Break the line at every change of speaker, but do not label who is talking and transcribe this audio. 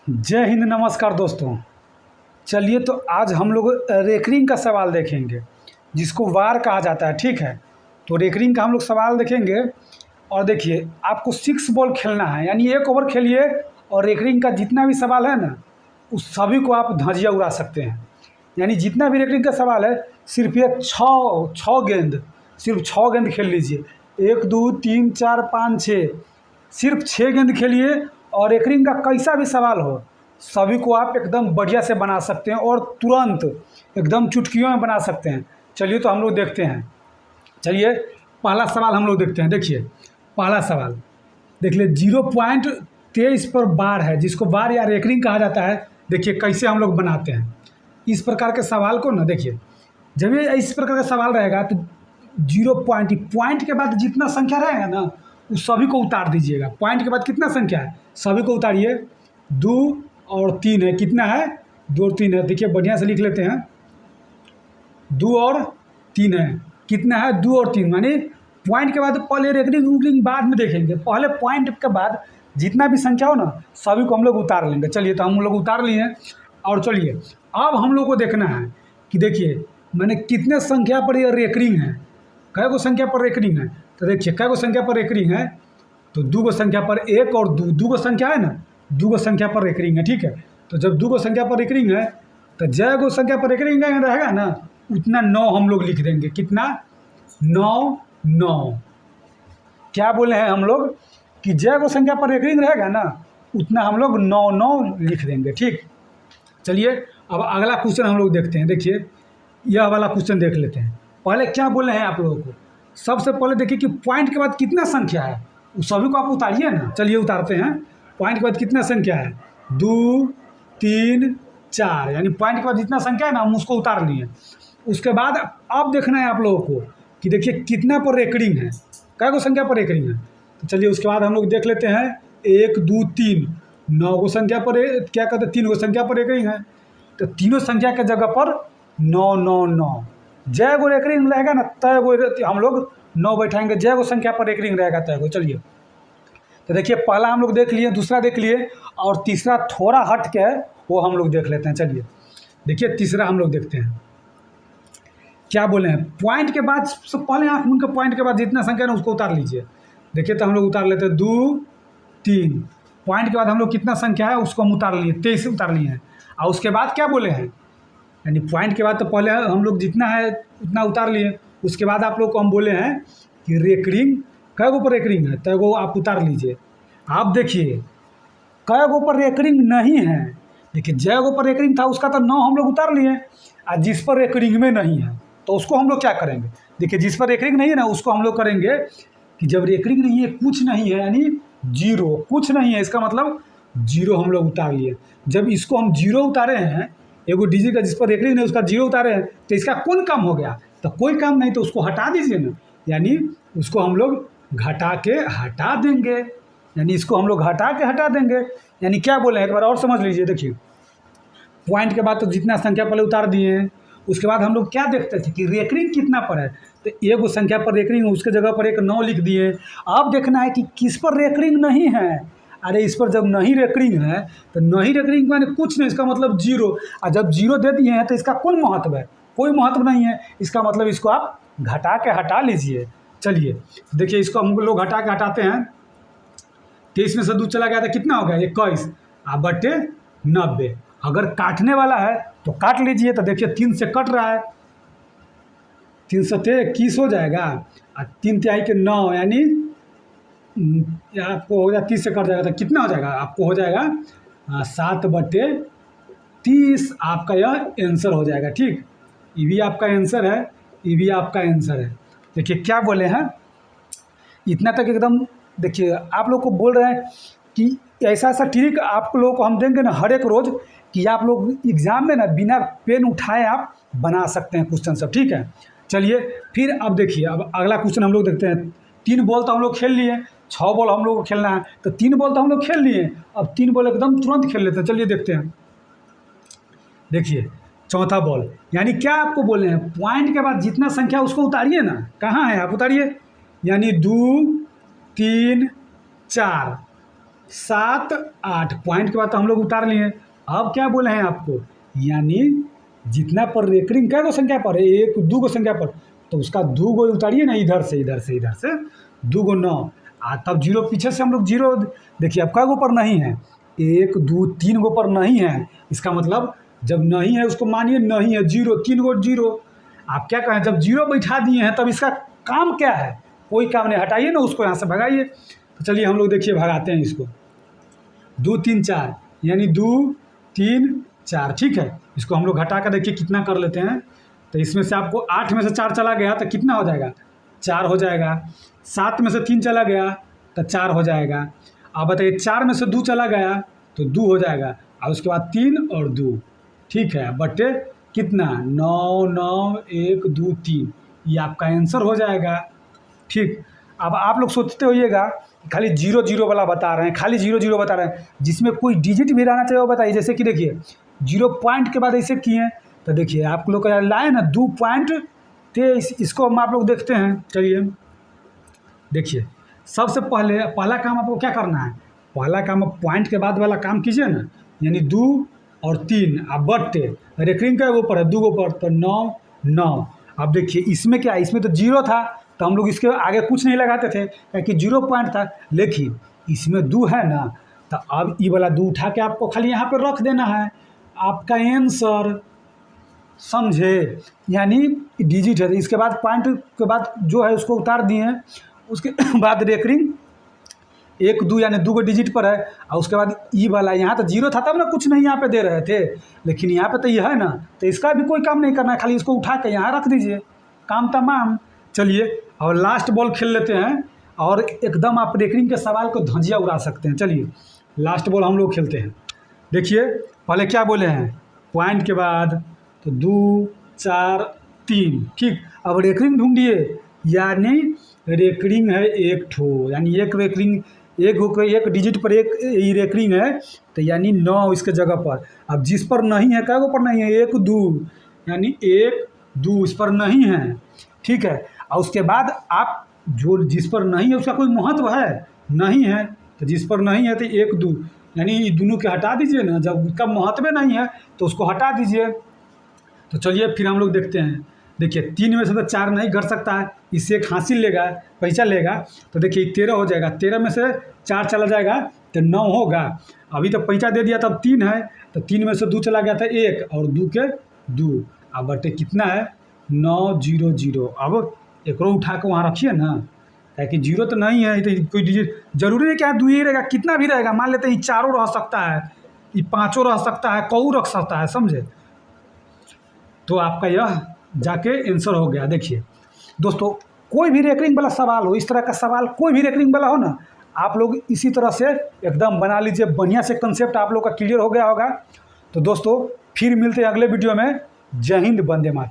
जय हिंद, नमस्कार दोस्तों। चलिए तो आज हम लोग रेकरिंग का सवाल देखेंगे जिसको वार कहा जाता है। ठीक है, तो रेकरिंग का हम लोग सवाल देखेंगे। और देखिए, आपको 6 बॉल खेलना है, यानी 1 ओवर खेलिए और रेकरिंग का जितना भी सवाल है ना, उस सभी को आप धजिया उड़ा सकते हैं। यानी जितना भी रेकरिंग का सवाल है, सिर्फ ये छः गेंद, सिर्फ 6 गेंद खेल लीजिए। 1 2 3 4 5 6, सिर्फ 6 गेंद खेलिए और रेकरिंग का कैसा भी सवाल हो, सभी को आप एकदम बढ़िया से बना सकते हैं और तुरंत एकदम चुटकियों में बना सकते हैं। चलिए तो हम लोग देखते हैं। चलिए पहला सवाल हम लोग देखते हैं। देखिए पहला सवाल देख ले, 0.23 पर बार है, जिसको बार या रेकरिंग कहा जाता है। देखिए कैसे हम लोग बनाते हैं इस प्रकार के सवाल को ना। देखिए जब ये इस प्रकार का सवाल रहेगा तो 0 पॉइंट के बाद जितना संख्या रहेगा ना, उस सभी को उतार दीजिएगा। पॉइंट के बाद कितना संख्या है, सभी को उतारिए। 2 और 3 है, कितना है, 2 और 3 है। देखिए बढ़िया से लिख लेते हैं। 2 और 3 है, कितना है, 2 और 3। माने पॉइंट के बाद पहले रेकरिंग बाद में देखेंगे, पहले पॉइंट के बाद जितना भी संख्या हो ना, सभी को हम लोग उतार लेंगे। चलिए तो हम लोग उतार लिए। और चलिए अब हम लोग को देखना है कि देखिए मैंने कितने संख्या पर यह रेकरिंग है, कै गो संख्या पर रेकरिंग है। तो देखिए कै गो संख्या पर रेकरिंग है, तो 2 गो संख्या पर 1 और 2 गो संख्या है ना, 2 गो संख्या पर रेकरिंग है। ठीक है, तो जब 2 गो संख्या पर रेकरिंग है तो जय गो संख्या पर रेकरिंग रहेगा ना, उतना 9 हम लोग लिख देंगे। कितना, 9। क्या बोले हैं हम लोग कि जय गो संख्या पर रेकरिंग रहेगा ना, उतना हम लोग 9 लिख देंगे। ठीक, चलिए अब अगला क्वेश्चन हम लोग देखते हैं। देखिए यह वाला क्वेश्चन देख लेते हैं। पहले क्या बोले हैं आप लोगों को, सबसे पहले देखिए कि पॉइंट के बाद कितना संख्या है, उस सभी को आप उतारिए ना। चलिए उतारते हैं। पॉइंट के बाद कितना संख्या है, 2 3 4, यानी पॉइंट के बाद जितना संख्या है ना, हम उसको उतार लिए। उसके बाद अब देखना है आप लोगों को कि देखिए कितना पर रेकरिंग है, कै गो संख्या पर रेकरिंग है। तो चलिए उसके बाद हम लोग देख लेते हैं। 1 2 3, 9 गो संख्या पर क्या कहते हैं, 3 गो संख्या पर रेकरिंग है। तो तीनों संख्या के जगह पर 9 जय गो रेकरिंग रहेगा ना, तय गो हम लोग 9 बैठाएंगे। जय गो संख्या पर रेकरिंग रहेगा तय गो। चलिए तो देखिए पहला हम लोग देख लिए, दूसरा देख लिए, और तीसरा थोड़ा हट के है वो हम लोग देख लेते हैं। चलिए देखिए तीसरा हम लोग देखते हैं क्या बोले हैं। पॉइंट के बाद सब पहले आँख मूंद के पॉइंट के बाद जितना संख्या है उसको उतार लीजिए। देखिए तो हम लोग उतार लेते हैं 2 3। पॉइंट के बाद हम लोग कितना संख्या है उसको हम उतार लिए, 23 उतार लिए हैं। और उसके बाद क्या बोले हैं, यानी पॉइंट के बाद तो पहले हम लोग जितना है उतना उतार लिए। उसके बाद आप लोग को हम बोले हैं कि रेकरिंग कै गो पर रेकरिंग है, तय गो आप उतार लीजिए। आप देखिए कै गो पर रेकरिंग नहीं है। देखिए जय गो पर रेकरिंग था, उसका तो 9 हम लोग उतार लिए। और जिस पर रेकरिंग में नहीं है तो उसको हम लोग क्या करेंगे, देखिए जिस पर रेकरिंग नहीं है ना, उसको हम लोग करेंगे कि जब रेकरिंग नहीं है, कुछ नहीं है, यानी 0 कुछ नहीं है, इसका मतलब 0 हम लोग उतार लिए। जब इसको हम 0 उतारे हैं, एगो डिजिट का जिस पर रेकरिंग नहीं उसका 0 उतारे हैं, तो इसका कौन काम हो गया, तो कोई काम नहीं, तो उसको हटा दीजिए ना। यानी उसको हम लोग घटा के हटा देंगे, यानी इसको हम लोग हटा के हटा देंगे। यानी क्या बोले हैं एक बार और समझ लीजिए। देखिए पॉइंट के बाद तो जितना संख्या पहले उतार दिए हैं, उसके बाद हम लोग क्या देखते थे कि रेकरिंग कितना पर है, तो एगो संख्या पर रेकरिंग, उसके जगह पर एक 9 लिख दिए। अब देखना है कि किस पर रेकरिंग नहीं है। अरे इस पर जब नहीं रेकरिंग है तो नहीं रेकरिंग माने कुछ नहीं, इसका मतलब 0। और जब 0 दे दिए हैं तो इसका कौन महत्व है, कोई महत्व नहीं है। इसका मतलब इसको आप घटा के हटा लीजिए। चलिए देखिए इसको हम लोग घटा के हटाते हैं। 23 में से 2 चला गया था, कितना हो गया, 21 बटे 90। अगर काटने वाला है तो काट लीजिए। तो देखिए 3 से कट रहा है, 3 से 21 हो जाएगा, और 3 तिहाई के 9, यानी आपको हो जाएगा 30 से कट जाएगा तो कितना हो जाएगा, आपको हो जाएगा 7 बटे 30। आपका यह आंसर हो जाएगा। ठीक, ये भी आपका आंसर है, ये भी आपका आंसर है। देखिए क्या बोले हैं, इतना तक एकदम। देखिए आप लोग को बोल रहे हैं कि ऐसा ऐसा ट्रिक आप लोगों को हम देंगे ना हर एक रोज़, कि आप लोग एग्ज़ाम में ना बिना पेन उठाए आप बना सकते हैं क्वेश्चन सब। ठीक है, चलिए फिर अब देखिए, अब अगला क्वेश्चन हम लोग देखते हैं। 3 बॉल तो हम लोग खेल लिए, 6 बॉल हम लोग को खेलना है, तो 3 बॉल तो हम लोग खेल लिए। अब 3 बॉल एकदम तुरंत खेल लेते हैं। चलिए देखते हैं। देखिए चौथा बॉल, यानी क्या आपको बोले हैं, पॉइंट के बाद जितना संख्या उसको उतारिए ना। कहाँ है, आप उतारिए। यानी 2 3 4, 7 8 पॉइंट के बाद तो हम लोग उतार लिए। अब क्या बोले हैं आपको, यानी जितना पर रेकरिंग क्या गो संख्या पर है, 1 2 गो संख्या पर, तो उसका 2 गो उतारिए ना, इधर से 2 गो 9 तब जीरो पीछे से हम लोग जीरो। देखिए अब क्या गो पर नहीं है, 1 2 3 गो पर नहीं है। इसका मतलब जब नहीं है उसको मानिए नहीं है, जीरो 3 गो जीरो। आप क्या कहें, जब जीरो बैठा दिए हैं तब इसका काम क्या है, कोई काम नहीं, हटाइए ना उसको, यहाँ से भगाइए। तो चलिए हम लोग देखिए भगाते हैं इसको। 2 3 4 यानी 2 3 4, ठीक है। इसको हम लोग हटा कर देखिए कितना कर लेते हैं। तो इसमें से आपको 8 में से 4 चला गया तो कितना हो जाएगा, 4 हो जाएगा। 7 में से 3 चला गया तो 4 हो जाएगा। अब बताइए 4 में से 2 चला गया तो 2 हो जाएगा, और उसके बाद 3 और 2, ठीक है, बटे कितना 9 9 1 2 3, ये आपका आंसर हो जाएगा। ठीक, अब आप लोग सोचते होइएगा खाली 0 0 वाला बता रहे हैं, खाली 0 0 बता रहे हैं, जिसमें कोई डिजिट भी रहना चाहिए वो बताइए। जैसे कि देखिए 0 पॉइंट के बाद ऐसे किए, तो देखिए आप लोग का लाए ना 2 पॉइंट 23, इसको हम आप लोग देखते हैं। चलिए देखिए, सबसे पहला काम आपको क्या करना है, पहला काम आप पॉइंट के बाद वाला काम कीजिए ना, यानी 2 और 3 अब बट्टे रेकरिंग का ऊपर है 2 गो पर, तो 9 9। अब देखिए इसमें क्या है, इसमें तो 0 था तो हम लोग इसके आगे कुछ नहीं लगाते थे क्योंकि 0 पॉइंट था, लेकिन इसमें 2 है ना, तो अब ये वाला 2 उठा के आपको खाली यहाँ पर रख देना है, आपका आंसर, समझे। यानी डिजिट है, इसके बाद पॉइंट के बाद जो है उसको उतार दिए, उसके बाद रेकरिंग 1 2 यानी 2 गो डिजिट पर है, और उसके बाद ई वाला यहाँ तो 0 था तब ना कुछ नहीं यहाँ पे दे रहे थे, लेकिन यहाँ पे तो ये है ना, तो इसका भी कोई काम नहीं करना है, खाली इसको उठा के यहाँ रख दीजिए, काम तमाम। चलिए और लास्ट बॉल खेल लेते हैं, और एकदम आप रेकरिंग के सवाल को धजिया उड़ा सकते हैं। चलिए लास्ट बॉल हम लोग खेलते हैं। देखिए पहले क्या बोले हैं, पॉइंट के बाद तो 2 4 3, ठीक। अब रेकरिंग ढूंढिए, यानी रेकरिंग है 1 ठो, यानी एक रेकरिंग एक डिजिट पर एक रेकरिंग है, तो यानी 9 इसके जगह पर। अब जिस पर नहीं है, क्या पर नहीं है, 1 2, यानी 1 2 इस पर नहीं है, ठीक है। और उसके बाद आप जो जिस पर नहीं है उसका कोई महत्व है नहीं है, तो जिस पर नहीं है तो 1 2 यानी दोनों के हटा दीजिए ना, जब उसका महत्व नहीं है तो उसको हटा दीजिए। तो चलिए फिर हम लोग देखते हैं। देखिए 3 में से तो 4 नहीं घट सकता है, इससे एक हासिल लेगा, पैसा लेगा, तो देखिए 13 हो जाएगा। 13 में से 4 चला जाएगा तो 9 होगा। अभी तो पैसा दे दिया तब 3 है, तो 3 में से 2 चला गया था 1, और 2 के 2, अब बटे कितना है 9 0 0। अब एक उठा के वहाँ रखिए ना, ताकि 0 तो नहीं है, तो कोई डिजिट जरूरी है क्या 2 ही रहेगा, कितना भी रहेगा, मान लेते हैं 4 रह सकता है, 5 रह सकता है, कऊ रख सकता है, समझे। तो आपका यह जाके आंसर हो गया। देखिए दोस्तों, कोई भी रेकरिंग वाला सवाल हो, इस तरह का सवाल कोई भी रेकरिंग वाला हो ना, आप लोग इसी तरह से एकदम बना लीजिए, बढ़िया से कंसेप्ट आप लोग का क्लियर हो गया होगा। तो दोस्तों फिर मिलते हैं अगले वीडियो में। जय हिंद, वंदे मातरम।